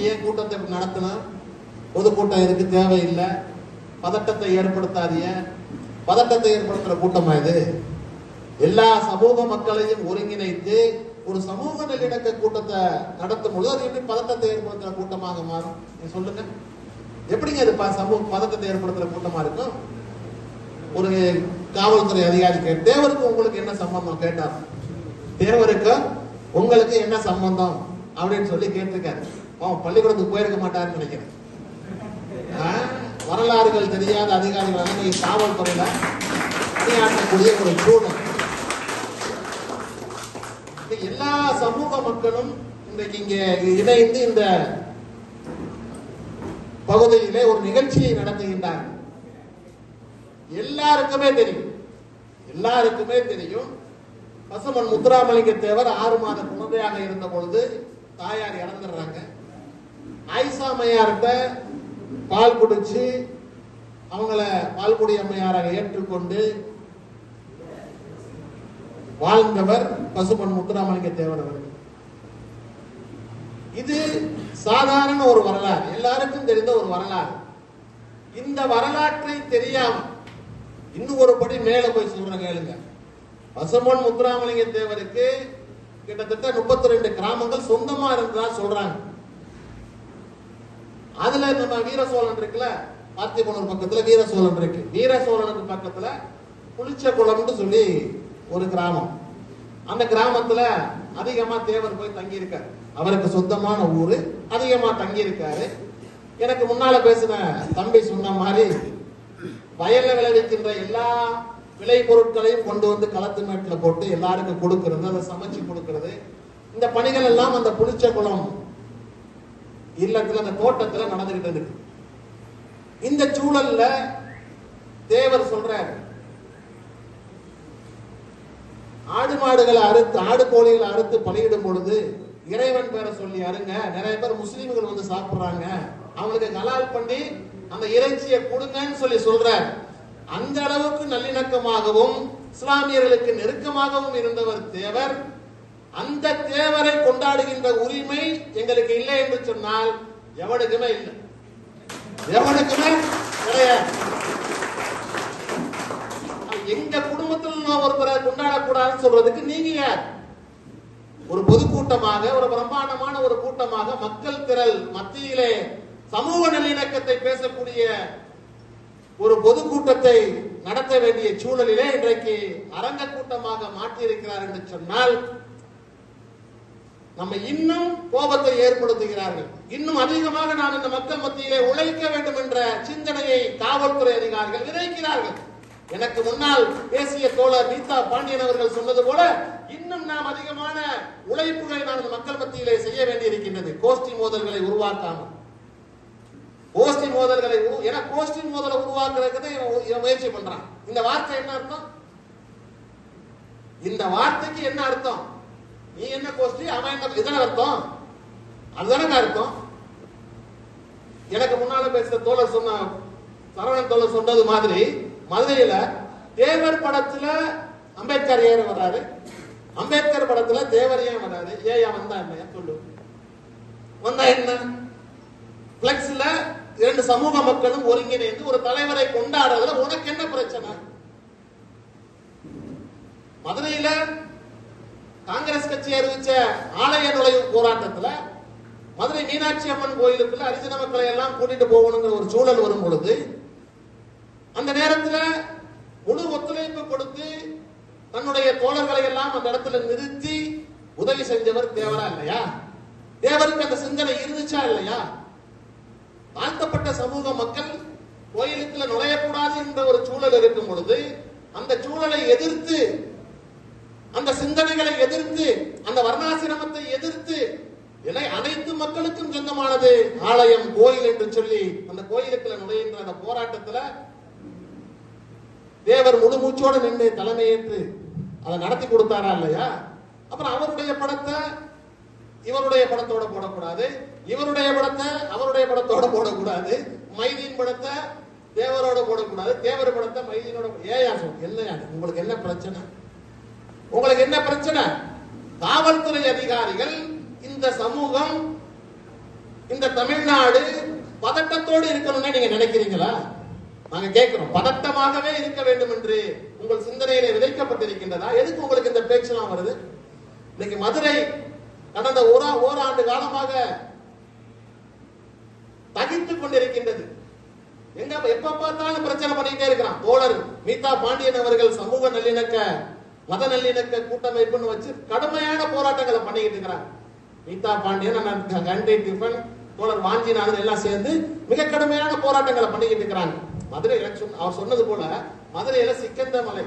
ஏன் கூட்டத்தை நடத்தணும்? பொதுக்கூட்டம் இருக்கு, தேவையில்லை. பதட்டத்தை ஏற்படுத்தாதீங்க. பதட்டத்தை ஏற்படுத்துற கூட்டமா இது? எல்லா சமூக மக்களையும் ஒருங்கிணைத்து ஒரு சமூக நல்லிணக்க கூட்டத்தை நடத்தும் பொழுது அது எப்படி பதட்டத்தை ஏற்படுத்துற கூட்டமாக மாறும்? சொல்லுங்க, எப்படிங்க அது சமூக பதட்டத்தை ஏற்படுத்துற கூட்டமா இருக்கும்? ஒரு காவல்துறை அதிகாரி தேவருக்கு உங்களுக்கு என்ன சம்பந்தம் கேட்டார். தேவருக்கு உங்களுக்கு என்ன சம்பந்தம் அப்படின்னு சொல்லி கேட்டிருக்காரு. பள்ளிக்கூடத்துக்கு போயிருக்க மாட்டாருன்னு நினைக்கிறேன். வரலாறுகள் தெரியாத அதிகாரிகள் நீங்க காவல்துறையில பணியாற்றக்கூடிய ஒரு சூழல். எல்லா சமூக மக்களும் இன்றைக்கு இங்கே இணைந்து இந்த பகுதியிலே ஒரு நிகழ்ச்சியை நடத்துகின்றார்கள். எல்லாருக்குமே தெரியும் பசுமன் முத்துராமலிங்க தேவர் 6 மாத குழந்தையாக இருந்த பொழுது தாயார் இறந்துடுறாங்க. ஆயிஷா அம்மையார்கிட்ட பால் குடிச்சு அவங்கள பால்குடி அம்மையாராக ஏற்றுக்கொண்டு வாழ்ந்தவர் பசுமன் முத்துராமலிங்க தேவர் அவர்கள். இது சாதாரண ஒரு வரலாறு, எல்லாருக்கும் தெரிந்த ஒரு வரலாறு. இந்த வரலாற்றை தெரியாம இன்னும் ஒரு படி மேல போய் சொல்ற கேளுங்க. பசுமன் முத்துராமலிங்க தேவருக்கு கிட்டத்தட்ட 32 கிராமங்கள் சொந்தமா இருந்ததா சொல்றாங்க. அதுல நம்ம வீர சோழன் இருக்குல்ல, பார்த்திபனூர் பக்கத்துல வீர சோழன் இருக்கு. வீர சோழனுக்கு பக்கத்துல புளிச்சகுளம்னு சொல்லி ஒரு கிராமம். அந்த கிராமத்துல அதிகமா தேவர் போய் தங்கி இருக்காரு. அவருக்கு சொந்தமான ஊரு, அதிகமா தங்கி இருக்காரு. எனக்கு முன்னால பேசின தம்பி சொன்ன மாதிரி வயல்ல விளைவிக்கின்ற எல்லா விளை பொருட்களையும் கொண்டு வந்து களத்து மேட்டுல போட்டு எல்லாருக்கும் கொடுக்கிறது, அதை சமைச்சு கொடுக்கிறது, இந்த பணிகள் எல்லாம் அந்த புளிச்சகுளம் இல்லத்துல அந்த தோட்டத்துல நடந்துகிட்டு இருக்கு. இந்த சூழல்ல தேவர் சொல்றாரு, ஆடு மாடுகளை அறுத்து ஆடு கோழிகளை அறுத்து பலியிடும் பொழுது இறைவன் பேரை சொல்லி அருங்க. நிறைய பேர் முஸ்லீம்கள் வந்து சாப்பிடுறாங்க, அவங்களுக்கு கலால் பண்ணி அந்த இறைச்சியை கொடுங்கன்னு சொல்லி சொல்றார். அந்த அளவுக்கு நல்லிணக்கமாகவும் இஸ்லாமியர்களுக்கு நெருக்கமாகவும் இருந்தவர் தேவர். அந்த தேவரை கொண்டாடுகின்ற உரிமை எங்களுக்கு இல்லை என்று சொன்னால் எவனுக்குமே இல்லை, எவனுக்குமே கிடையாது. எங்க குடும்பத்தில் ஒருத்தரை கொண்டாடக்கூடாதுன்னு சொல்றதுக்கு நீங்க யார்? ஒரு பொதுக்கூட்டமாக, ஒரு பிரம்மாண்டமான ஒரு கூட்டமாக, மக்கள் திரள் மத்தியிலே சமூக நல்லிணக்கத்தை பேசக்கூடிய ஒரு பொதுக்கூட்டத்தை நடத்த வேண்டிய சூழலிலே இன்றைக்கு அரங்க கூட்டமாக மாற்றியிருக்கிறார் என்று சொன்னால் நம்ம இன்னும் கோபத்தை ஏற்படுத்துகிறார்கள். இன்னும் அதிகமாக நான் இந்த மக்கள் மத்தியிலே உழைக்க வேண்டும் என்ற சிந்தனையை காவல்துறை அதிகாரிகள் விதைக்கிறார்கள். எனக்கு முன்னால் பேசிய தோழர் நீதா பாண்டியன் அவர்கள் சொன்னது போல இன்னும் நாம் அதிகமான உழைப்புகளை நாம் மக்கள் மத்தியிலே செய்ய வேண்டியிருக்கின்றது. கோஷ்டி மோதல்களை உருவாக்காமல், கோஷ்டி மோதல்களை கோஷ்டி மோதலை உருவாக்குறதுக்கு முயற்சி பண்றான். இந்த வார்த்தை என்ன அர்த்தம்? இந்த வார்த்தைக்கு என்ன அர்த்தம்? நீ என்ன கோஷ்டி, அவன் என்ன, இதன அர்த்தம்? அதுதானே அர்த்தம். எனக்கு முன்னால பேசுற தோழர் சொன்ன சரவணன் தோழர் சொன்னது மாதிரி மதுரையில தேவர் படத்துல அம்பேத்கர் ஏன் வர்றாரு, அம்பேத்கர் படத்துல தேவர் ஏன் வர்றாரு? ஏயா வந்தா என்ன சொல்லு, வந்தா என்ன? பிளக்ஸ்ல 2 சமூக மக்களும் ஒருங்கிணைந்து ஒரு தலைவரை கொண்டாடுறதுல உனக்கு என்ன பிரச்சனை? மதுரையில காங்கிரஸ் கட்சி அறிவிச்ச ஆலய நுழைவு போராட்டத்துல மதுரை மீனாட்சி அம்மன் கோயிலுக்குள்ள ஹரிஜன மக்களை எல்லாம் கூட்டிட்டு போகணுங்கிற ஒரு சூழல் வரும் பொழுது அந்த நேரத்துல முழு ஒத்துழைப்பு கொடுத்து தன்னுடைய தோழர்களை எல்லாம் அந்த இடத்துல நிறுத்தி உதவி செஞ்சவர் தேவரா இல்லையா? தேவருக்கு அந்த சிந்தனை இருந்துச்சா இல்லையா? தாழ்த்தப்பட்ட சமூக மக்கள் கோயிலுக்குள்ள நுழையக்கூடாது என்ற ஒரு சூழல் இருக்கும் பொழுது அந்த சூழலை எதிர்த்து, அந்த சிந்தனைகளை எதிர்த்து, அந்த வர்ணாசிரமத்தை எதிர்த்து அனைத்து மக்களுக்கும் சொந்தமானது ஆலயம், கோயில் என்று சொல்லி அந்த கோயிலுக்குள்ள நுழைகின்ற அந்த போராட்டத்துல தேவர் முழு மூச்சோடு நின்று தலைமையேற்று அதை நடத்தி கொடுத்தாரா இல்லையா? அப்புறம் அவருடைய படத்தை இவருடைய படத்தோட போடக்கூடாது, இவருடைய படத்தை அவருடைய படத்தோட போடக்கூடாது, மைதீன் படத்தை தேவரோட போடக்கூடாது, தேவர் படத்தை மைதீனோட. ஏயா இல்லையா? உங்களுக்கு என்ன பிரச்சனை? உங்களுக்கு என்ன பிரச்சனை? காவல்துறை அதிகாரிகள், இந்த சமூகம் இந்த தமிழ்நாடு பதட்டத்தோடு இருக்கணும்னு நீங்க நினைக்கிறீங்களா? நாங்க கேட்கிறோம். பதட்டமாகவே இருக்க வேண்டும் என்று உங்கள் சிந்தனையிலே விதைக்கப்பட்டிருக்கின்றதா? எதுக்கு உங்களுக்கு இந்த பேச்செல்லாம் வருது? இன்னைக்கு மதுரை கடந்த ஓராண்டு காலமாக தகித்துக் கொண்டிருக்கின்றது. எங்க எப்ப பார்த்தாலும் பிரச்சனை பண்ணிட்டே இருக்கிறான். தோழர் மீதா பாண்டியன் அவர்கள் சமூக நல்லிணக்க மத நல்லிணக்க கூட்டமைப்புன்னு வச்சு கடுமையான போராட்டங்களை பண்ணிக்கிட்டு இருக்கிறாங்க. மீதா பாண்டியன், கண்டி டிஃபன், தோழர் வாஞ்சிநாதன் எல்லாம் சேர்ந்து மிக கடுமையான போராட்டங்களை பண்ணிக்கிட்டு இருக்கிறாங்க. மதுரை அவர் சொன்னது போல மதுரையில சிக்கந்தமலை,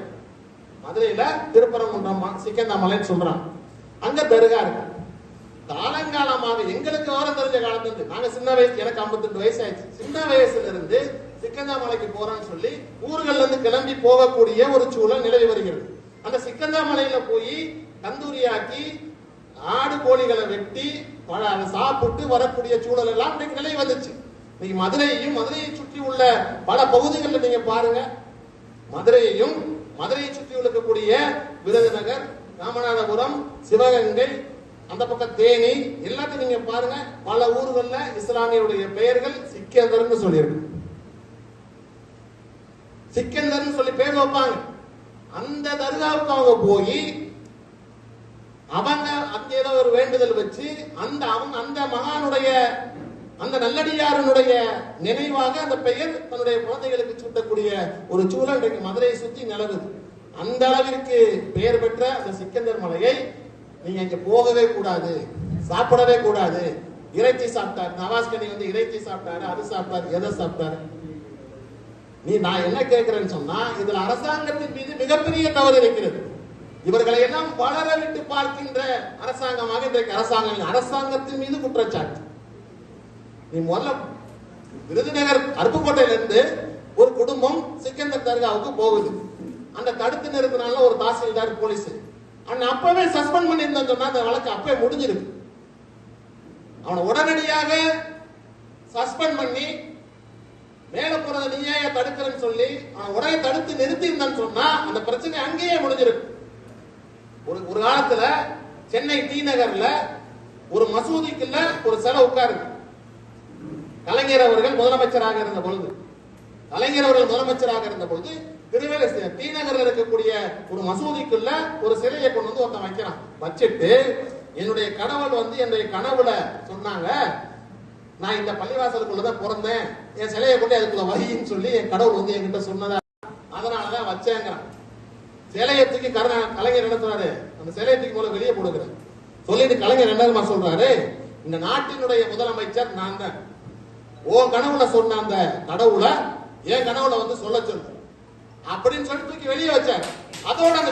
மதுரையில திருப்பரங்குன்றம் சிக்கந்தமலைன்னு சொல்றாங்க. அங்க தர்கா இருக்கு. காலங்காலமாக எங்களுக்கு விவரம் தெரிஞ்ச காலத்துல நாங்க சின்ன வயசு, எனக்கு 52 வயசு ஆயிடுச்சு. சின்ன வயசுல இருந்து சிக்கந்தாமலைக்கு போறோம்னு சொல்லி ஊர்கள்ல இருந்து கிளம்பி போகக்கூடிய ஒரு சூழல் நிலவி வருகிறது. அந்த சிக்கந்தாமலையில போய் கந்தூரியாக்கி ஆடு கோழிகளை வெட்டி சாப்பிட்டு வரக்கூடிய சூழல் எல்லாம் இன்னைக்கு நிலை வந்துச்சு. இன்னைக்கு மதுரையையும் மதுரையை சுற்றி உள்ள பல பகுதிகளில் நீங்க பாருங்க. மதுரையையும் மதுரையை சுற்றி இருக்கக்கூடிய விருதுநகர், ராமநாதபுரம், சிவகங்கை, அந்த பக்கம் தேனி எல்லாத்தையும் நீங்க பாருங்க. பல ஊர்கள்ல இஸ்லாமியுடைய பெயர்கள் சிக்கந்தர்னு சொல்லியிருக்கு. சிக்கந்தர்னு சொல்லி பேர் வைப்பாங்க. அந்த தர்காவுக்கு அவங்க போய் அவங்க அங்க ஏதோ ஒரு வேண்டுதல் வச்சு அந்த மகானுடைய அந்த நல்லடியாரனுடைய நினைவாக அந்த பெயர் தன்னுடைய குழந்தைகளுக்கு சூட்டக்கூடிய ஒரு சூழல் இன்றைக்கு மதுரையை சுத்தி நிலவுது. அந்த அளவிற்கு பெயர் பெற்ற அந்த சிக்கந்தர் மலையை நீங்க இங்க போகவே கூடாது, சாப்பிடவே கூடாது. இறைச்சி சாப்பிட்டாரு நவாஸ்கனி, இறைச்சி சாப்பிட்டாரு, அது சாப்பிட்டாரு, எதை சாப்பிட்டாரு? நான் என்ன கேட்கிறேன்னு சொன்னா, இதுல அரசாங்கத்தின் மீது மிகப்பெரிய தவறு இருக்கிறது. இவர்களை எல்லாம் வளர விட்டு பார்க்கின்ற அரசாங்கமாக இன்றைக்கு அரசாங்கத்தின் மீது குற்றச்சாட்டு. நீ முதல்ல விருதுநகர் அருப்புக்கோட்டையில இருந்து ஒரு குடும்பம் சிக்கந்தர் தர்காவுக்கு போகுது. அந்த தடுத்து நிறுத்தினால ஒரு தாசில்தார் போலீஸ் அப்பவே சஸ்பெண்ட் பண்ணியிருந்தோம் சொன்னா அந்த வழக்கு அப்பவே முடிஞ்சிருக்கு. அவனை உடனடியாக சஸ்பெண்ட் பண்ணி மேல போறத நீயே தடுக்கிறேன்னு சொல்லி அவன் உடனே தடுத்து நிறுத்தி இருந்தான்னு சொன்னா அந்த பிரச்சனை அங்கேயே முடிஞ்சிருக்கு. ஒரு காலத்துல சென்னை டி நகர்ல ஒரு மசூதிக்குள்ள ஒரு சிலை உட்காருது. கலைஞர் அவர்கள் முதலமைச்சராக இருந்த பொழுது திருவேலை டி நகர்ல இருக்கக்கூடிய ஒரு மசூதிக்குள்ள ஒரு சிலையை கொண்டு வந்து ஒருத்தன் வைக்கிறான். வச்சுட்டு என்னுடைய கடவுள் என்னுடைய கனவுல சொன்னாங்க, நான் இந்த பள்ளிவாசலுக்குள்ளதான் பிறந்தேன், என் சிலையை கொண்டு அதுக்குள்ள வகின்னு சொல்லி என் கடவுள் என்கிட்ட சொன்னதா, அதனாலதான் வச்சேங்கிறான். சிலையை தூக்கி கலைஞர் என்ன சொன்னாரு, அந்த சிலையை தூக்கி போல வெளியே போடுகிறேன் சொல்லிட்டு கலைஞர் என்ன சொல்றாரு, இந்த நாட்டினுடைய முதலமைச்சர் நான் தான், ஓ கனவுல சொன்ன அந்த கடவுளை என் கனவுல சொல்ல சொல்லு அப்படின்னு சொல்லி தூக்கி வெளியே வச்சார். அதோட அந்த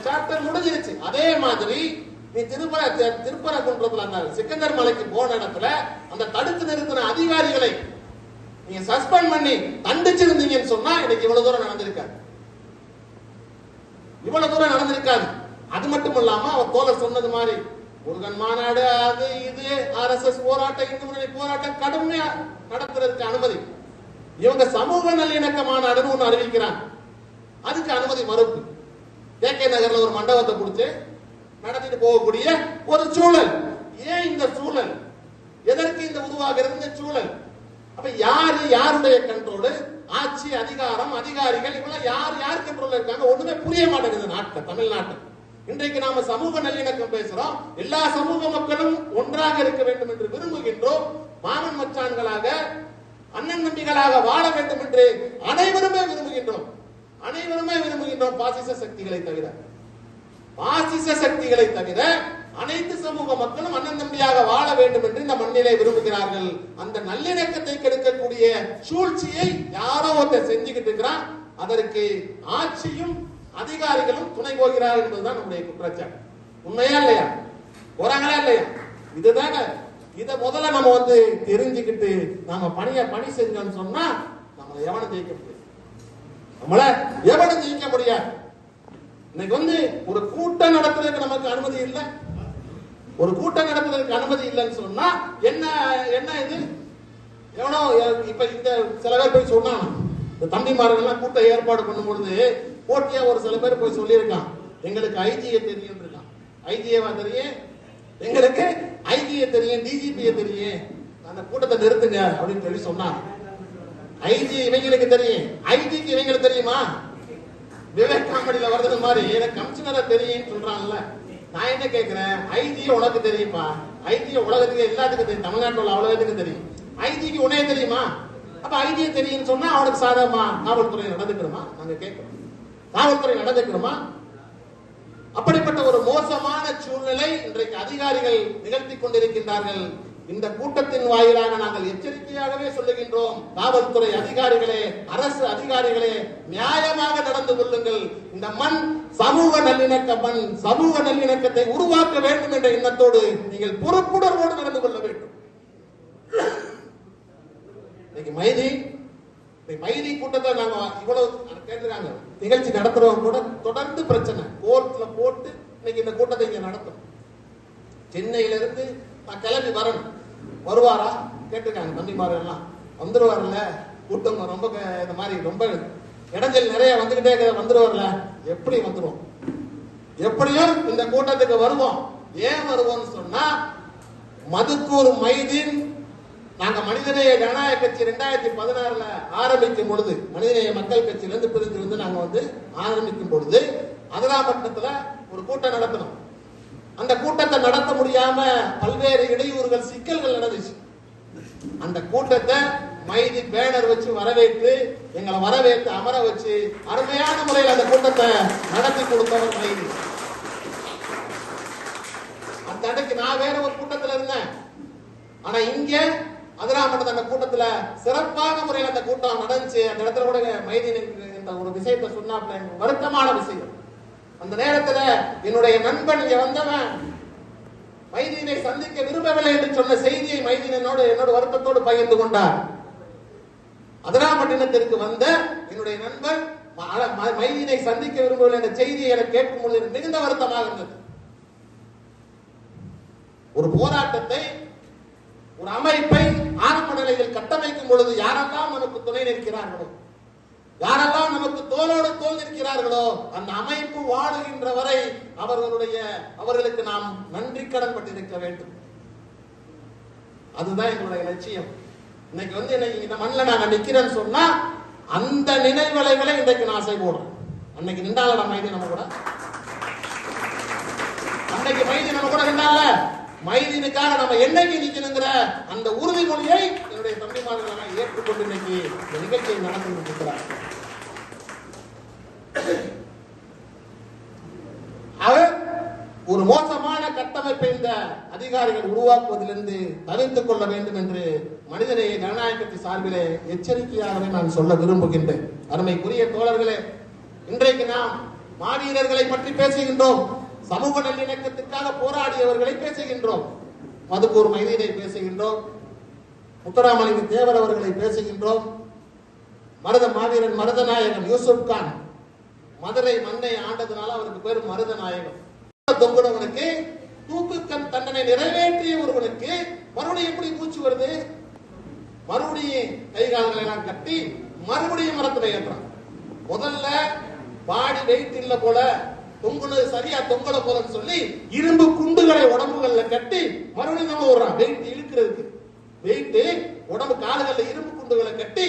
சாப்டர் முடிஞ்சிருச்சு. அதே மாதிரி நீ திருப்பரங்குன்றத்துல அந்த சிக்கந்தர் மலைக்கு போன இடத்துல அந்த தடுத்து நிறுத்தின அதிகாரிகளை நீங்க சஸ்பெண்ட் பண்ணி தண்டிச்சிருந்தீங்கன்னு சொன்னா இன்னைக்கு இவ்வளவு தூரம் நடந்திருக்காது. அது மட்டும் இல்லாம அவர் தோழர் சொன்னது மாதிரி முருகன் மாநாடு, அது இது RSS போராட்டம், இந்து முன்னணி போராட்டம் கடுமையா நடத்துறதுக்கு அனுமதி. இவங்க சமூக நல்லிணக்க மாநாடுன்னு ஒண்ணு அறிவிக்கிறாங்க, அதுக்கு அனுமதி மறுப்பு. KK நகர்ல ஒரு மண்டபத்தை பிடிச்சு நடத்திட்டு போகக்கூடிய ஒரு சூழல். ஏன் இந்த சூழல்? எதற்கு இந்த உருவாகிறது இந்த சூழல்? அப்ப யாருடைய கண்ட்ரோல்? ஆட்சி, அதிகாரம், அதிகாரிகள் இவங்க யார் கண்ட்ரோல்ல இருக்காங்க? ஒண்ணுமே புரிய மாட்டேங்குது நாட்டுல, தமிழ்நாட்டுல. இன்றைக்கு நாம சமூக நல்லிணக்கம் பேசுறோம், எல்லா சமூக மக்களும் ஒன்றாக இருக்க வேண்டும் என்று விரும்புகின்றோம். மாமன் மச்சான்களாக, அண்ணன் தம்பிகளாக வாழ வேண்டும் என்று அனைவருமே விரும்புகின்றோம். பாசிச சக்திகளை தவிர அனைத்து சமூக மக்களும் அண்ணன் தம்பியாக வாழ வேண்டும் என்று இந்த மண்ணிலே விரும்புகிறார்கள். அந்த நல்லிணக்கத்தை கெடுக்கக்கூடிய சூழ்ச்சியை யாரோ ஒருத்தர் செஞ்சுக்கிட்டு இருக்கிறான். அதற்கு ஆட்சியும் அதிகாரிகளும் துணை போகிறார் என்பதுதான் நம்முடைய குற்றச்சாட்டு. உண்மையா இல்லையா? போறாங்களா இல்லையா? இதுதாங்க. இத முதல்ல நம்ம தெரிஞ்சுக்கிட்டு நாம பணி செஞ்சோம்னு சொன்னா நம்மளை எவனும் ஜெயிக்க முடியாது. இன்னைக்கு ஒரு கூட்டம் நடத்துறதுக்கு நமக்கு அனுமதி இல்லை. ஒரு கூட்டம் நடத்துறதுக்கு அனுமதி இல்லைன்னு சொன்னா என்ன இது? எவனோ இப்ப இந்த சில பேர் போய் சொன்னாங்க, இந்த தம்பிமார்கள் கூட்டம் ஏற்பாடு பண்ணும் பொழுது போட்டியா ஒரு சில பேர் போய் சொல்லியிருக்கான், எங்களுக்கு ஐஜிஏ தெரியும் இருக்கான். ஐஜிஏவா தெரியும்? எங்களுக்கு ஐஜியை தெரியும், டிஜிபியை தெரியும், அந்த கூட்டத்தை நிறுத்துங்க அப்படின்னு சொல்லி சொன்னாங்க. ஐஜி இவங்களுக்கு தெரியும், ஐஜிக்கு இவங்களுக்கு தெரியுமா? விவேக் காமெடியில வருது மாதிரி எனக்கு கமிஷனரை தெரியும் சொல்றாங்கல்ல. நான் என்ன கேட்கிறேன், ஐஜி உனக்கு தெரியுமா? ஐஜி உலகத்துக்கு எல்லாத்துக்கும் தெரியும், தமிழ்நாட்டில் உள்ள அவ்வளவுக்கு தெரியும். ஐஜிக்கு உனே தெரியுமா? அப்ப ஐஜி தெரியும் சொன்னா அவனுக்கு சாதகமா காவல்துறை நடந்துக்கிறோமா? நாங்க கேட்கிறோம், காவல்துறை நடந்துக்கிறோமா? அப்படிப்பட்ட ஒரு மோசமான சூழ்நிலை இன்றைக்கு அதிகாரிகள் நிகழ்த்தி கொண்டிருக்கின்றார்கள். இந்த கூட்டத்தின் வாயிலாக நாங்கள் எச்சரிக்கையாகவே சொல்லுகின்றோம், காவல்துறை அதிகாரிகளே, அரசு அதிகாரிகளே, நியாயமாக நடந்து கொள்ளுங்கள். இந்த மண் சமூக நல்லிணக்க மண், சமூக நல்லிணக்கத்தை உருவாக்க வேண்டும் என்ற எண்ணத்தோடு நீங்கள் பொறுப்புணர்வோடு நடந்து கொள்ள வேண்டும். இன்னைக்கு மைதி கூட்டத்தை நாங்க இவ்வளவு கேட்டிருக்காங்க, நிகழ்ச்சி நடத்துறவங்க கூட தொடர்ந்து பிரச்சனை கோர்ட்ல போட்டு இன்னைக்கு இந்த கூட்டத்தை இங்க நடத்தும். சென்னையில இருந்து நான் கிளம்பி வரணும், வருவாரா கேட்டிருக்காங்க தம்பிமார்கள் எல்லாம். வந்துருவார்ல, கூட்டம் ரொம்ப இந்த மாதிரி ரொம்ப இடைஞ்சல் நிறைய வந்துகிட்டே வந்துருவார்ல. எப்படி வந்துருவோம்? எப்படியும் இந்த கூட்டத்துக்கு வருவோம். ஏன் வருவோம்னு சொன்னா, மதுக்கூர் மைதீன் நாங்க மனிதநேய ஜனநாயக கட்சி 2016 ஆரம்பிக்கும் பொழுது, மனிதநேய மக்கள் கட்சியிலிருந்து பிரிந்து நாங்க ஆரம்பிக்கும் பொழுது அதிராம்பட்டினத்துல ஒரு கூட்டம் நடத்தணும். அந்த கூட்டத்தை நடத்த முடியாம பல்வேறு இடையூறுகள், சிக்கல்கள் நடந்துச்சு. அந்த கூட்டத்தை மைதி பேனர் வச்சு வரவேற்று, எங்களை வரவேற்று அமர வச்சு அருமையான முறையில் அந்த கூட்டத்தை நடத்தி கொடுத்தவர் மைதி. அந்த அன்னைக்கு நான் வேற ஒரு கூட்டத்தில் இருந்தேன். ஆனா இங்க அதிராம்பட்டினத்துல அந்த கூட்டத்துல சிறப்பான முறையில் அந்த கூட்டம் நடந்துச்சு. அந்த இடத்துல கூட மைதி என்ற ஒரு விஷயத்தை சொன்னாப்ல, வருத்தமான விஷயம். அந்த நேரத்துல என்னுடைய நண்பன் இங்க வந்தவன் மைதீனை சந்திக்க விரும்பவில்லை என்று சொன்ன செய்தியை மைதீன் என்னோட வருத்தத்தோடு பகிர்ந்து கொண்டார். அதிராம்பட்டினத்திற்கு வந்த என்னுடைய நண்பன் மைதீனை சந்திக்க விரும்பவில்லை என்ற செய்தியை எனக்கு கேட்கும் பொழுது மிகுந்த வருத்தமாக இருந்தது. ஒரு போராட்டத்தை, ஒரு அமைப்பை ஆரம்ப நிலையில் கட்டமைக்கும் பொழுது யாரெல்லாம் நமக்கு துணை நிற்கிறார்களோ, யாரெல்லாம் நமக்கு தோளோடு தோல் நிற்கிறார்களோ, அந்த அமைப்பு வாழுகின்ற வரை அவர்களுக்கு நாம் நன்றி கடன் பட்டிருக்க வேண்டும். அதுதான் எங்களுடைய லட்சியம். இன்னைக்கு இந்த மண்ணில் நாங்க நிக்கிறேன்னு சொன்னா அந்த நினைவலைகளை இன்றைக்கு நான் ஆசை போடுறேன். அன்னைக்கு நின்றால மைதி நம்ம கூட, அன்னைக்கு மைதி நம்ம கூட நின்றால, மைதீனுக்காக நம்ம என்னைக்கு நிக்கணுங்கிற அந்த உறுதிமொழியை என்னுடைய தம்பிமார்கள் ஏற்றுக்கொண்டு இன்னைக்கு இந்த நிகழ்ச்சியை நடத்தி கொண்டிருக்கிறார். ஒரு மோசமான கட்டமைப்பை இந்த அதிகாரிகள் உருவாக்குவதிலிருந்து தவிர்த்துக் கொள்ள வேண்டும் என்று மனிதநேய ஜனநாயக கட்சி சார்பிலே எச்சரிக்கையாகவே நான் சொல்ல விரும்புகின்றேன். அருமைக்குரிய தோழர்களே, இன்றைக்கு நாம் மாவீரர்களை பற்றி பேசுகின்றோம், சமூக நல்லிணக்கத்திற்காக போராடியவர்களை பேசுகின்றோம், மதுக்கூர் மைதீனை பேசுகின்றோம், முத்துராமலிங்க தேவர் அவர்களை பேசுகின்றோம், மாவீரன் மருதநாயகம் யூசுப் கான் மதுரை மண்ணை ஆண்டதுனால அவருக்கு பேர் மருதநாயகம். தொங்குனவனுக்கு, தூக்கு தண்டனை நிறைவேற்றிய ஒருவனுக்கு மறுபடியும் எப்படி மூச்சு வருது? மறுபடியும் கை கால்களை எல்லாம் கட்டி மறுபடியும் மரத்துல ஏற்றான். முதல்ல பாடி வெயிட் இல்ல போல, தொங்குனது சரியா தொங்கல போலன்னு சொல்லி இரும்பு குண்டுகளை உடம்புகள்ல கட்டி மறுபடியும் நம்ம விடுறான். வெயிட் இழுக்கிறதுக்கு, வெயிட் உடம்பு கால்கள்ல இரும்பு குண்டுகளை கட்டி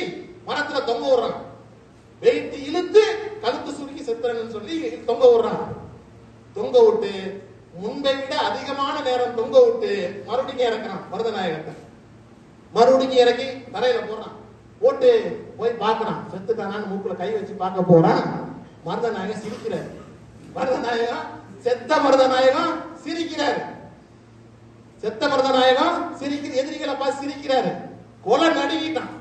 மரத்துல தொங்க விடுறான். வெயிட் இழுத்து கழுத்து சுருக்கி செத்துறன்னு சொல்லி தொங்க விடுறான். தொங்க விட்டு முன்பை விட அதிகமான நேரம் தொங்க விட்டு மறுபடியும் இறக்குறான் மருதநாயகத்தை. மறுபடியும் இறக்கி தரையில போறான். போட்டு போய் பாக்குறான், செத்துட்டானான்னு மூக்குல கை வச்சு பார்க்க போறான். மருதநாயகம் சிரிக்கிறார். மருதநாயகம், செத்த மருதநாயகம் சிரிக்கிறாரு. செத்த மருதநாயகம் சிரிக்கிற, எதிரிகளை பார்த்து சிரிக்கிறாரு. கொலை நடுங்கிட்டான்,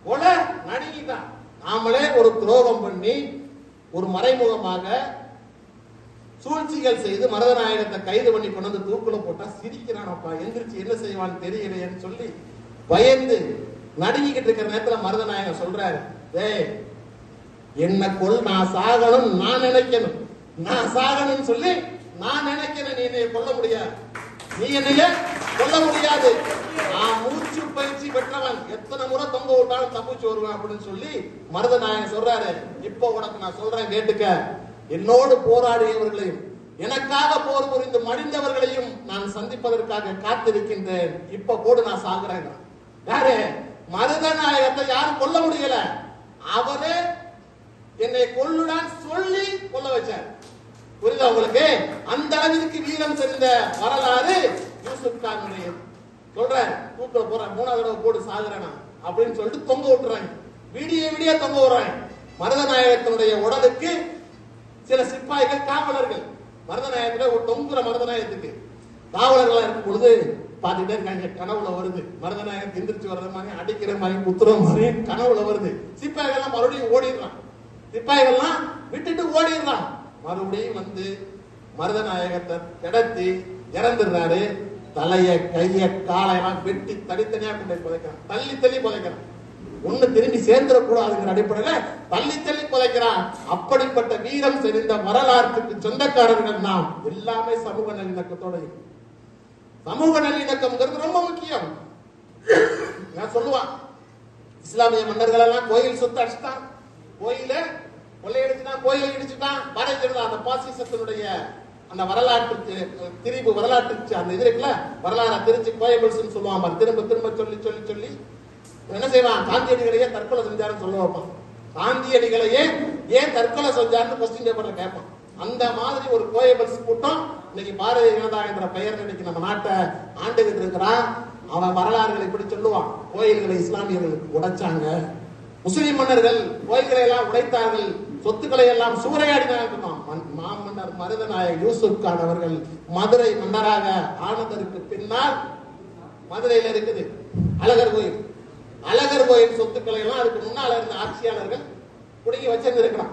கொலை நடுங்கிட்டான். நாமளே ஒரு துரோகம் பண்ணி ஒரு மறைமுகமாக சூழ்ச்சிகள் செய்து மருதநாயகத்தை கைது பண்ணி கொண்டு வந்து தூக்குல போட்டா சிரிக்கிறானப்பா, எந்திரிச்சு என்ன செய்வான்னு தெரியலையேன்னு சொல்லி பயந்து நடுங்கிக்கிட்டு இருக்கிற நேரத்துல மருதநாயகம் சொல்றாரு, டேய் என்ன கொல், நான் சாகணும், நான் நினைக்கணும், நான் சாகணும்னு சொல்லி நான் நினைக்கிறேன், நீ என்னைய கொல்ல முடியாது, நீ என்னைய கொல்ல முடியாது, நான் மூச்சு பயிற்சி பெற்றவன், எத்தனை முறை தொங்க விட்டாலும் தப்பிச்சு வருவேன் அப்படின்னு சொல்லி மருதநாயகம் சொல்றாரு. இப்போ உனக்கு நான் சொல்றேன் கேட்டுக்க, என்னோடு போராடியவர்களையும் எனக்காக போர் புரிந்து மடிந்தவர்களையும் நான் சந்திப்பதற்காக காத்திருக்கின்றேன். இப்ப போடு நான் சாகுறேன். யாரு? மருதநாயகத்தை யாரும் கொல்ல முடியல, அவரே என்னை கொல்லுடான் சொல்லி கொல்ல வச்சார். புரியுதா உங்களுக்கு? அந்த அளவிற்கு வீரம் தெரிந்த வரலாறு யூசுப் கானுடைய. சொல்ற தூக்கில போற 3வது தடவை போட்டு சாகுறேனா அப்படின்னு சொல்லிட்டு தொங்க விட்டுறாங்க. விடிய விடிய தொங்க விடுறாங்க. மருதநாயகத்தினுடைய உடலுக்கு சில சிப்பாய்கள் காவலர்கள், மருதநாயகத்துல ஒரு தொங்குற மருதநாயகத்துக்கு காவலர்களா இருக்கும் பொழுது பாத்துட்டே இருக்காங்க. கனவுல வருது மருதநாயகம் எந்திரிச்சு வர்றது மாதிரி, அடிக்கிற மாதிரி, குத்துற மாதிரி கனவுல வருது. சிப்பாய்கள்லாம் மறுபடியும் ஓடிடுறான். சிப்பாய்கள்லாம் விட்டுட்டு ஓடிடுறான். மறுபடியும் வந்து மருதநாயகத்தை கிடத்தி இறந்துடுறாரு. தலைய கைய காலையெல்லாம் வெட்டி தனித்தனியா கொண்டு புதைக்கிறான். தள்ளி தள்ளி புதைக்கிறான். ஒண்ணு திரும்பி சேர்ந்துடக்கூடாதுங்கிற அடிப்படையில தள்ளி தள்ளி புதைக்கிறான். அப்படிப்பட்ட வீரம் செறிந்த வரலாற்றுக்கு சொந்தக்காரர்கள் நாம். எல்லாமே சமூக நல்லிணக்கத்தோட இருக்கும். சமூக நல்லிணக்கம்ங்கிறது ரொம்ப முக்கியம். நான் சொல்லுவான், இஸ்லாமிய மன்னர்கள் எல்லாம் கோயில் சொத்து அடிச்சுட்டான், கோயில கொள்ளையடிச்சுட்டான், கோயிலை இடிச்சுட்டான், பாரதியார் அந்த பாசிசத்தினுடைய அந்த வரலாற்றுக்கு திரிவு, வரலாற்றுக்கு அந்த இது இருக்குல்ல, வரலாறு திருச்சி கோயபிள்ஸ் சொல்லுவான். திரும்ப திரும்ப சொல்லி சொல்லி சொல்லி என்ன செய்வான்? காந்தியடிகளையே தற்கொலை செஞ்சாருன்னு சொல்ல வைப்பான். காந்தியடிகளையே ஏன் தற்கொலை செஞ்சாருன்னு கொஸ்டின் பேப்பர்ல கேட்பான். அந்த மாதிரி ஒரு கோயபிள்ஸ் கூட்டம் இன்னைக்கு பாரதிய ஜனதா என்ற பெயர் இன்னைக்கு நம்ம நாட்டை ஆண்டுகிட்டு இருக்கிறான். அவன் வரலாறுகளை இப்படி சொல்லுவான். கோயில்களை இஸ்லாமியர்களுக்கு உடைச்சாங்க, முஸ்லிம் மன்னர்கள் கோயில்களை எல்லாம் உடைத்தார்கள், சொத்துக்களை எல்லாம் சூறையாடினார்கள். மாமன்னர் மருதநாயகர் யூசுப் கான் அவர்கள் மதுரை மன்னராக ஆனதற்கு பின்னால் மதுரையில இருக்குது அழகர் கோயில். அழகர் கோயில் சொத்துக்களை எல்லாம் அதுக்கு முன்னால இருந்த ஆட்சியாளர்கள் குடுங்கி வச்சிருந்திருக்கிறான்,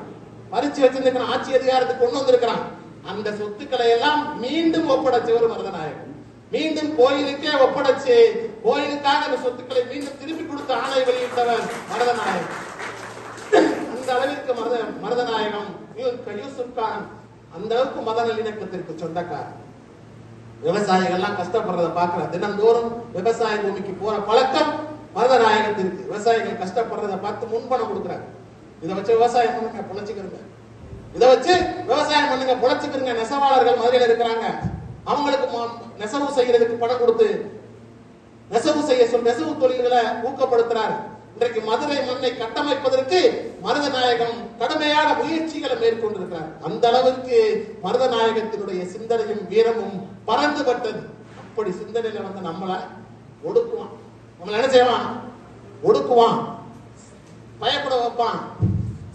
பறிச்சு வச்சிருந்திருக்கிறான், ஆட்சி அதிகாரத்துக்கு கொண்டு வந்திருக்கிறான். அந்த சொத்துக்களை எல்லாம் மீண்டும் ஒப்படைச்சவர் மருதநாயகர். மீண்டும் கோயிலுக்கே ஒப்படைச்சு கோயிலுக்காக அந்த சொத்துக்களை மீண்டும் திருப்பி கொடுத்த ஆணை வெளியிட்டவர் மருதநாயகர். அந்த அளவிற்கு மருதநாயகம் யூசுப் கான் அந்த அளவுக்கு மத நல்லிணக்கத்திற்கு சொந்தக்காரர். விவசாயிகள் எல்லாம் கஷ்டப்படுறத பாக்குற, தினந்தோறும் விவசாய பூமிக்கு போற பழக்கம் மருதநாயகத்திற்கு. விவசாயிகள் கஷ்டப்படுறத பார்த்து முன்பணம் கொடுக்குறாரு. இதை வச்சு விவசாயம் பண்ணுங்க பொழைச்சுக்கிறங்க, இதை வச்சு விவசாயம் பண்ணுங்க பொழைச்சுக்கிறங்க. நெசவாளர்கள் மதுரையில் இருக்கிறாங்க, அவங்களுக்கு நெசவு செய்யறதுக்கு பணம் கொடுத்து நெசவு தொழில்களை ஊக்கப்படுத்துறாரு. இன்றைக்கு மதுரை மண்ணை கட்டமைப்பதற்கு மருதநாயகம் கடுமையான முயற்சிகளை மேற்கொண்டிருக்கிறார். அந்த அளவுக்கு மருதநாயகத்தினுடைய சிந்தனையும் வீரமும் பறந்துபட்டது. அப்படி சிந்தனையில வந்து நம்மளை ஒடுக்குவான், நம்மள என்ன செய்வான்? ஒடுக்குவான், பயப்பட வைப்பான்,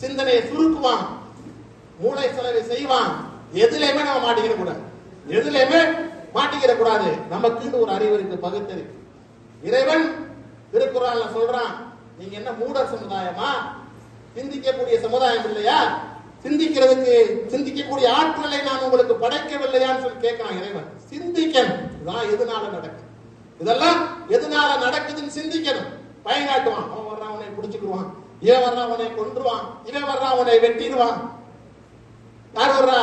சிந்தனையை சுருக்குவான், மூளை செலவை செய்வான். எதுலையுமே நம்ம மாட்டிக்கிற கூடாது, எதுலையுமே மாட்டிக்கிற கூடாது. நமக்குன்னு ஒரு அறிவு இருக்கு, பகுத்தறிவு. இறைவன் திருக்குறான்ல சொல்றான், நீங்க என்ன மூடர் சமுதாயமா? சிந்திக்கக்கூடிய சமுதாயம் இல்லையா? சிந்திக்கக்கூடிய ஆற்றலை நான் உங்களுக்கு படைக்கவில்லையான்னு சொல்லி கேட்கிறான் இறைவன். சிந்திக்கணும், இதான் எதனால நடக்குது, இதெல்லாம் எதனால நடக்குதுன்னு சிந்திக்கணும். பயங்காட்டுவான், அவன் வர்றான் அவனை பிடிச்சுக்குவான், இவன் வர்றான் அவனை கொன்றுவான், இவன் வர்றான் அவனை வெட்டிடுவான். யார் வர்றா?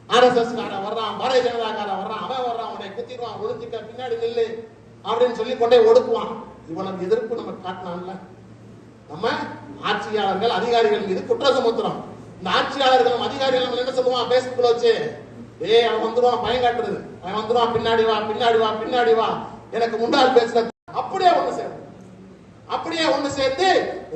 RSS காரன் வர்றான், பாரதிய ஜனதா காரன் வர்றான், அவன் வர்றான் அவனை குத்திடுவான், ஒளிஞ்சுக்க பின்னாடி நில்லு அப்படின்னு சொல்லி கொண்டே ஒடுக்குவான். இவ்வளவு எதிர்ப்பு நம்ம காட்டினான்ல. நம்ம ஆட்சியாளர்கள் அதிகாரிகள் மீது குற்றம் சுமத்துறோம். இந்த ஆட்சியாளர்களும் அதிகாரிகளும் என்ன சொல்லுவான்? பேஸ்புக்ல வச்சு, அவன் வந்துருவான், பயங்காட்டுறது, அவன் வந்துருவான், பின்னாடி வா பின்னாடி வா பின்னாடி வா, எனக்கு முன்னாள் பேசுற. அப்படியே ஒண்ணு சேர்த்து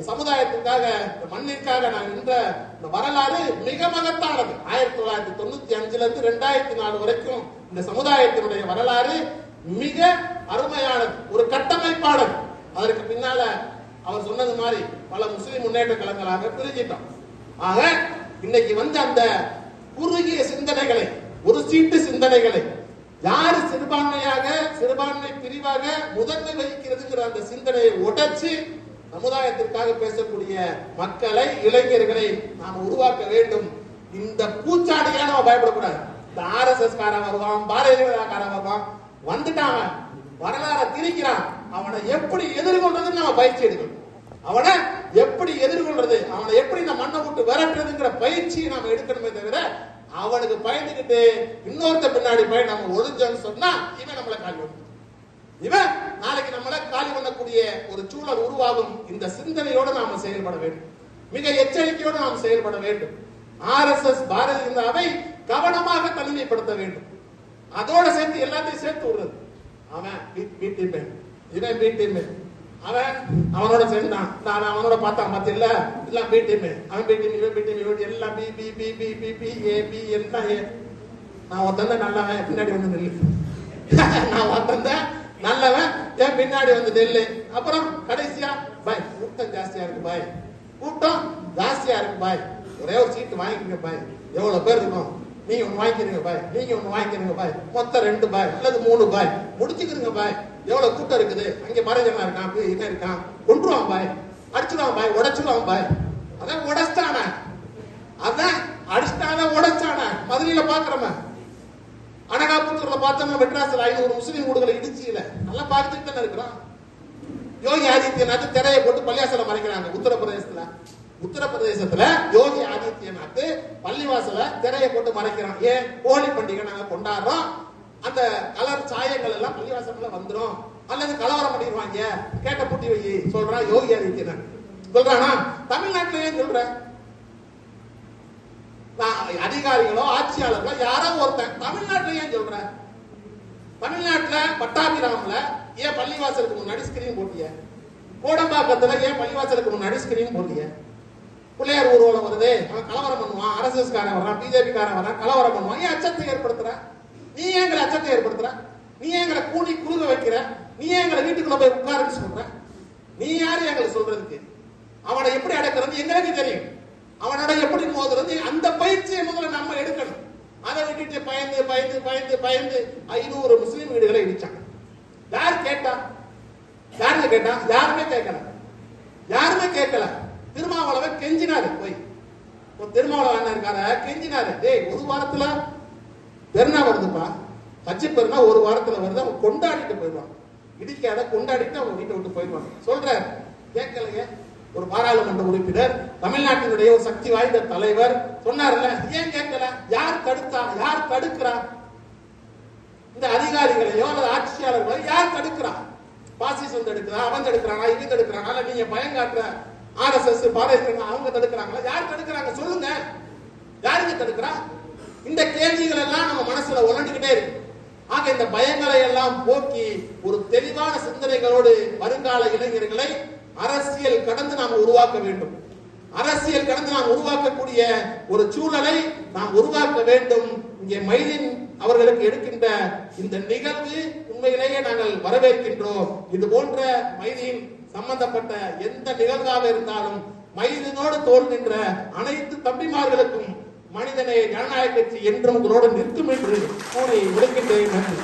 சமுதாயத்துக்காக, மண்ணிற்காக நான் நின்ற இந்த வரலாறு மிக மகத்தானது. 1995 இருந்து 2004 வரைக்கும் இந்த சமுதாயத்தினுடைய வரலாறு மிக அருமையானது, ஒரு கட்டமைப்பானது. அதற்கு பின்னால அவர் சொன்னது மாதிரி பல முஸ்லிம் முன்னேற்ற கழகங்களாக பிரிஞ்சிட்டோம். ஆக இன்னைக்கு வந்து அந்த குறுகிய சிந்தனைகளை, ஒரு சீட்டு சிந்தனைகளை, யாரு சிறுபான்மை பிரிவாக முதன்மை வகிக்கிறதுங்கிற அந்த சிந்தனையை உடைச்சு சமுதாயத்திற்காக பேசக்கூடிய மக்களை, இளைஞர்களை நாம் உருவாக்க வேண்டும். இந்த பூச்சாடியா நம்ம பயப்படக்கூடாது. இந்த RSS காரன் வருவான், பாரதிய ஜனதா காரன் வருவான், வந்துட்டான், வரலாறு திரிக்கிறான், அவனை எப்படி எதிர்கொள்றதுன்னு நம்ம பயிற்சி எடுக்கணும். அவனை எப்படி எதிர்கொள்றது, அவனை எப்படி நம்ம மண்ணை விட்டு விரட்டுறதுங்கிற பயிற்சியை நாம எடுக்கணுமே தவிர, அவனுக்கு பயந்துகிட்டு இன்னொருத்த பின்னாடி போய் நம்ம ஒளிஞ்சோன்னு சொன்னா இவன் நம்மளை காலி பண்ணும், இவன் நாளைக்கு நம்மளை காலி பண்ணக்கூடிய ஒரு சூழல் உருவாகும். இந்த சிந்தனையோடு நாம செயல்பட வேண்டும், மிக எச்சரிக்கையோடு நாம் செயல்பட வேண்டும். RSS பாரதிய ஜனதாவை கவனமாக தனிமைப்படுத்த வேண்டும். அதோட சேர்த்து எல்லாத்தையும் சேர்த்து விடுறது. அவன் பிடிஎம், இவன் பிடிஎம், அவனோட சேர்ந்தான், நான் அவனோட பார்த்தான் மத்த இல்ல எல்லாம் பிடிஎம், அவன் பிடிஎம், இவன் பிடிஎம், இவன் எல்லாம் B B B B B B A B எல்லாம் ஏ. நான் ஒருத்தன் நல்லவன், பின்னாடி வந்து நெல்லு. நான் ஒருத்தன் நல்லவன், என் பின்னாடி வந்து நெல்லு. அப்புறம் கடைசியா பாய் கூட்டம் ஜாஸ்தியா இருக்கு பாய், கூட்டம் ஜாஸ்தியா இருக்கு பாய், ஒரே ஒரு சீட்டு வாங்கிக்கங்க பாய், எவ்வளவு பேர் இருக்கும், நீங்க ஒண்ணு வாங்கிக்கிறீங்க பாய், நீங்க ஒண்ணு வாங்கிக்கிறீங்க பாய், மொத்தம் 2 பாய் அல்லது 3 பாய் முடிச்சுக்கிறீங்க பாய், எவ்வளவு கூட்டம் இருக்குது, அங்க மறைஞ்சனா இருக்கான், என்ன இருக்கான், கொன்றுவான் பாய், அடிச்சுடுவான் பாய், உடைச்சுடுவான் பாய். அதான் உடைச்சான, அதான் அடிச்சுட்டான உடைச்சான. மதுரையில பாக்குறோம், அனகாபுத்தூர்ல பார்த்தோம்னா மெட்ராஸ்ல 500 முஸ்லீம் வீடுகளை இடிச்சில நல்லா பார்த்துட்டு தானே இருக்கிறோம். யோகி ஆதித்யநாத் திரையை போட்டு பள்ளிவாசல மறைக்கிறாங்க. உத்தரப்பிரதேசத்துல யோகி ஆதித்யநாத் பள்ளிவாசல திரையை போட்டு மறைக்கிறான். ஏன்? ஹோலி பண்டிகை நாங்க கொண்டாடுறோம், அந்த கலர் சாயங்கள் எல்லாம் பள்ளிவாசல்ல வந்துரும், அல்லது கலவரம் பண்ணிடுவாங்க, கேட்ட பூட்டி வை சொல்றான் யோகி ஆதித்யநாத். சொல்றானா? தமிழ்நாட்டில ஏன் சொல்ற? அதிகாரிகளோ ஆட்சியாளர்களோ யாரோ ஒருத்தன் தமிழ்நாட்டில ஏன் சொல்ற? தமிழ்நாட்டுல பட்டாபிராம்ல ஏன் பள்ளிவாசலுக்கு முன்னாடி ஸ்கிரீன் போட்டிய? கோடம்பாக்கத்துல ஏன் பள்ளிவாசலுக்கு முன்னாடி ஸ்கிரீன் போட்டிய? பிள்ளையார் ஊர்வலம் வருது, அவன் கலவரம் பண்ணுவான், RSS காரன் வரான், பிஜேபி காரன் வரான், கலவரம் பண்ணுவான். ஏன் அச்சத்தை ஏற்படுத்துற? நீ ஏன் எங்களை அச்சத்தை ஏற்படுத்துற? நீ ஏன் எங்களை கூணி குறுக வைக்கிற? நீ ஏன் எங்களை வீட்டுக்குள்ள போய் உட்காருன்னு சொல்ற? நீ யாரு எங்களை சொல்றதுக்கு? அவனை எப்படி அடக்கிறது எங்களுக்கு தெரியும், அவனோட எப்படி மோதுறது, அந்த பயிற்சியை முதல்ல நம்ம எடுக்கணும். அதை விட்டுட்டு பயந்து பயந்து பயந்து பயந்து 500 முஸ்லீம் வீடுகளை இடிச்சான். யார் கேட்டா? யாருன்னு கேட்டா? யாருமே கேட்கல, யாருமே கேட்கல. திருமாவளவன் கெஞ்சினாரு, போய் திருமாவளவன் என்ன இருக்காரு கெஞ்சினாரு, டேய் ஒரு வாரத்துல பெருநா வருதுப்பா, ஹஜ் பெருநா ஒரு வாரத்துல வருது, அவன் கொண்டாடிட்டு போயிடுவான், இடிக்காத கொண்டாடிட்டு அவங்க வீட்டை விட்டு போயிடுவாங்க. சொல்றாரு, கேட்கலையே. ஒரு பாராளுமன்ற உறுப்பினர், தமிழ்நாட்டினுடைய ஒரு சக்தி வாய்ந்த தலைவர் சொன்னார்ல, ஏன் கேட்கல? யார் தடுத்தா? யார் தடுக்கிறா? இந்த அதிகாரிகளையோ அல்லது ஆட்சியாளர்களோ யார் தடுக்கிறா? பாசிசம் தடுக்கிறா, அவன் தடுக்கிறானா, இவன் தடுக்கிறானா, இல்ல நீங்க பயங்காட்டுற RSS பாரதிய அவங்க தடுக்கிறாங்களா? யார் தடுக்கிறாங்க சொல்லுங்க, யாருக்கு தடுக்கிறா? இந்த கேள்விகள் எல்லாம் நம்ம மனசுல உணர்ந்துகிட்டே இருக்கு. ஆக இந்த பயங்களை எல்லாம் போக்கி ஒரு தெளிவான சிந்தனைகளோடு வருங்கால இளைஞர்களை அரசியல் கடந்து நாம் உருவாக்க வேண்டும். அரசியல் கடந்து நாம் உருவாக்கக்கூடிய ஒரு சூழலை நாம் உருவாக்க வேண்டும். இங்கே மைதீன் அவர்களுக்கு எடுக்கின்ற இந்த நிகழ்வு உண்மையிலேயே நாங்கள் வரவேற்கின்றோம். இது போன்ற மைதீன் சம்பந்தப்பட்ட எந்த நிகழ்வாக இருந்தாலும் மைதீனோடு தோல் நின்ற அனைத்து தம்பிமார்களுக்கும் மனிதநேய ஜனநாயக கட்சி என்றும் உங்களோடு நிற்கும் என்று கூறி விடுக்கின்றேன். நன்றி.